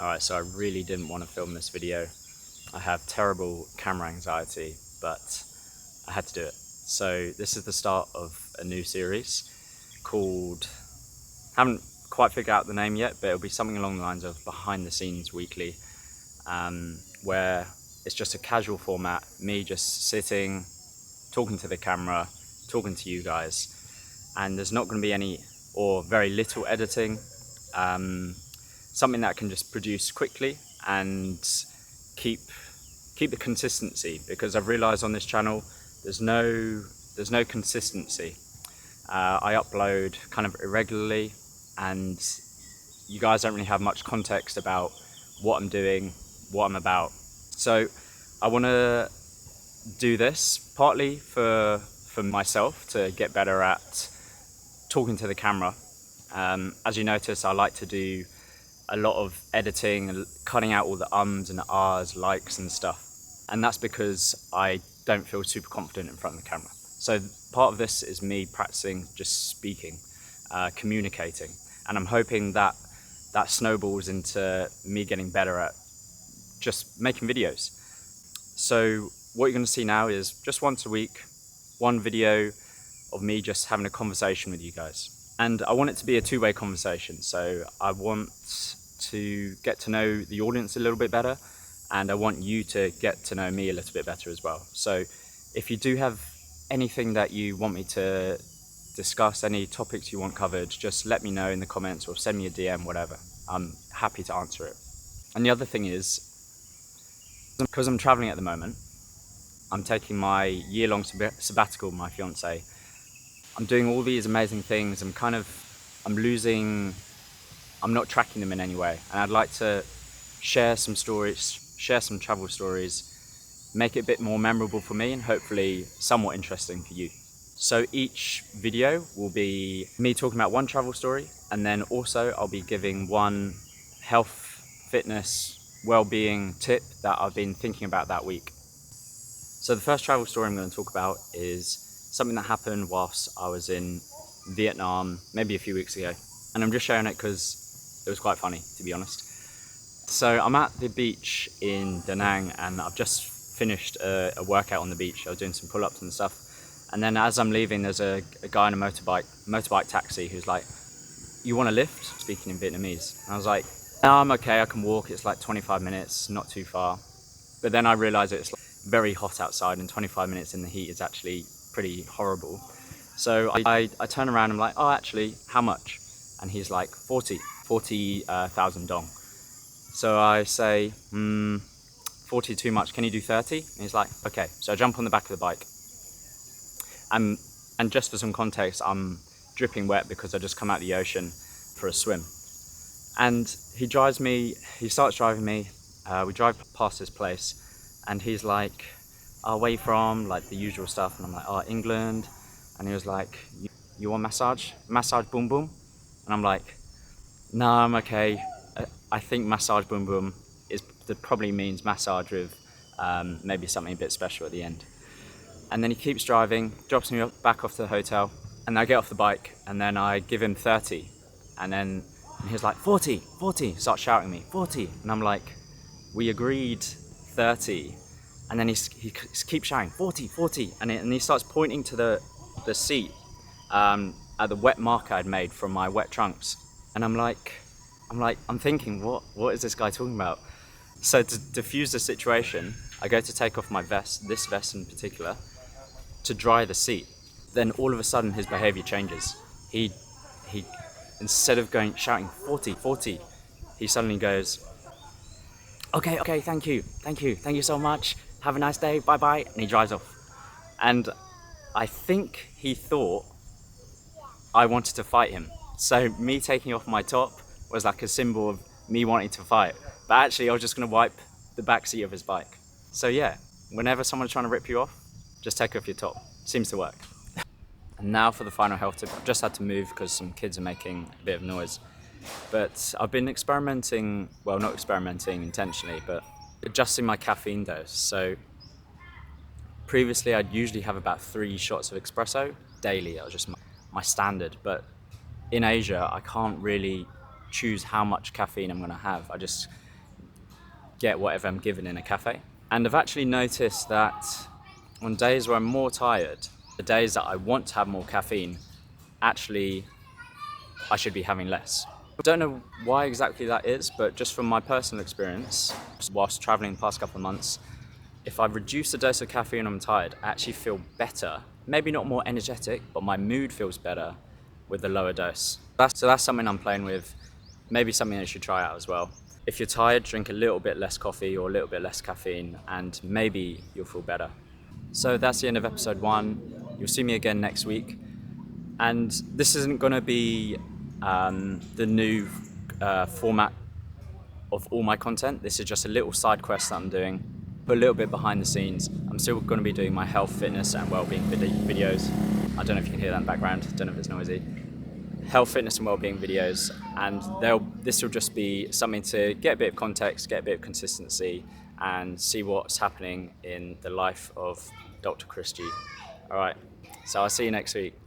Alright, so I really didn't want to film this video. I have terrible camera anxiety, but I had to do it. So this is the start of a new series called, haven't quite figured out the name yet, but it'll be something along the lines of Behind the Scenes Weekly, where it's just a casual format, me just sitting, talking to the camera, talking to you guys, and there's not going to be any or very little editing. Something that I can just produce quickly and keep the consistency, because I've realized on this channel there's no consistency. I upload kind of irregularly and you guys don't really have much context about what I'm doing, what I'm about. So I want to do this partly for myself to get better at talking to the camera. As you notice, I like to do a lot of editing and cutting out all the ums and ahs, likes and stuff. And that's because I don't feel super confident in front of the camera. So part of this is me practicing just speaking, communicating. And I'm hoping that snowballs into me getting better at just making videos. So what you're going to see now is just once a week, one video of me just having a conversation with you guys. And I want it to be a two-way conversation. So I want to get to know the audience a little bit better, and I want you to get to know me a little bit better as well. So if you do have anything that you want me to discuss, any topics you want covered, just let me know in the comments or send me a DM, whatever. I'm happy to answer it. And the other thing is, because I'm traveling at the moment, I'm taking my year-long sabbatical with my fiance. I'm doing all these amazing things. I'm not tracking them in any way. And I'd like to share some stories, share some travel stories, make it a bit more memorable for me and hopefully somewhat interesting for you. So each video will be me talking about one travel story, and then also I'll be giving one health, fitness, well-being tip that I've been thinking about that week. So the first travel story I'm going to talk about is something that happened whilst I was in Vietnam, maybe a few weeks ago. And I'm just sharing it because it was quite funny, to be honest. So I'm at the beach in Da Nang and I've just finished a workout on the beach. I was doing some pull-ups and stuff. And then as I'm leaving, there's a guy in a motorbike taxi who's like, "You want a lift?" Speaking in Vietnamese. And I was like, "No, I'm okay, I can walk. It's like 25 minutes, not too far." But then I realized it's like very hot outside and 25 minutes in the heat is actually pretty horrible. So I turn around and I'm like, "Oh, actually, how much?" And he's like, 40,000 dong. So I say, 40 too much, can you do 30? And he's like, okay. So I jump on the back of the bike. And just for some context, I'm dripping wet because I just come out of the ocean for a swim. And he starts driving me, we drive past this place, and he's like, "Oh, where you from?" Like the usual stuff. And I'm like, "Oh, England." And he was like, you want massage? Massage boom boom? And I'm like, "No, I'm okay. I think massage boom boom probably means massage with maybe something a bit special at the end." And then he keeps driving, drops me back off to the hotel, and I get off the bike, and then I give him 30. And he's like, 40, starts shouting at me, 40. And I'm like, "We agreed 30. And then he keeps shouting, 40. And he starts pointing to the seat at the wet mark I'd made from my wet trunks. And I'm thinking, what is this guy talking about? So to diffuse the situation, I go to take off my vest, this vest in particular, to dry the seat. Then all of a sudden his behavior changes. He instead of shouting 40, he suddenly goes, okay, thank you so much, have a nice day, bye, and he drives off. And I think he thought I wanted to fight him. So me taking off my top was like a symbol of me wanting to fight. But actually I was just gonna wipe the back seat of his bike. So yeah, whenever someone's trying to rip you off, just take off your top. Seems to work. And now for the final health tip. I've just had to move because some kids are making a bit of noise. But I've been experimenting, well, not experimenting intentionally, but adjusting my caffeine dose. So previously I'd usually have about 3 shots of espresso daily. That was just my standard. But in Asia, I can't really choose how much caffeine I'm gonna have. I just get whatever I'm given in a cafe. And I've actually noticed that on days where I'm more tired, the days that I want to have more caffeine, actually I should be having less. I don't know why exactly that is, but just from my personal experience, whilst traveling the past couple of months, if I reduce the dose of caffeine when I'm tired, I actually feel better. Maybe not more energetic, but my mood feels better with the lower dose. So that's something I'm playing with, maybe something that you should try out as well. If you're tired, drink a little bit less coffee or a little bit less caffeine, and maybe you'll feel better. So that's the end of episode 1. You'll see me again next week. And this isn't going to be the new format of all my content. This is just a little side quest that I'm doing, but a little bit behind the scenes. I'm still going to be doing my health, fitness and wellbeing videos. I don't know if you can hear that in the background. I don't know if it's noisy. Health, fitness and wellbeing videos, and this will just be something to get a bit of context, get a bit of consistency, and see what's happening in the life of Dr. Chris G. All right, so I'll see you next week.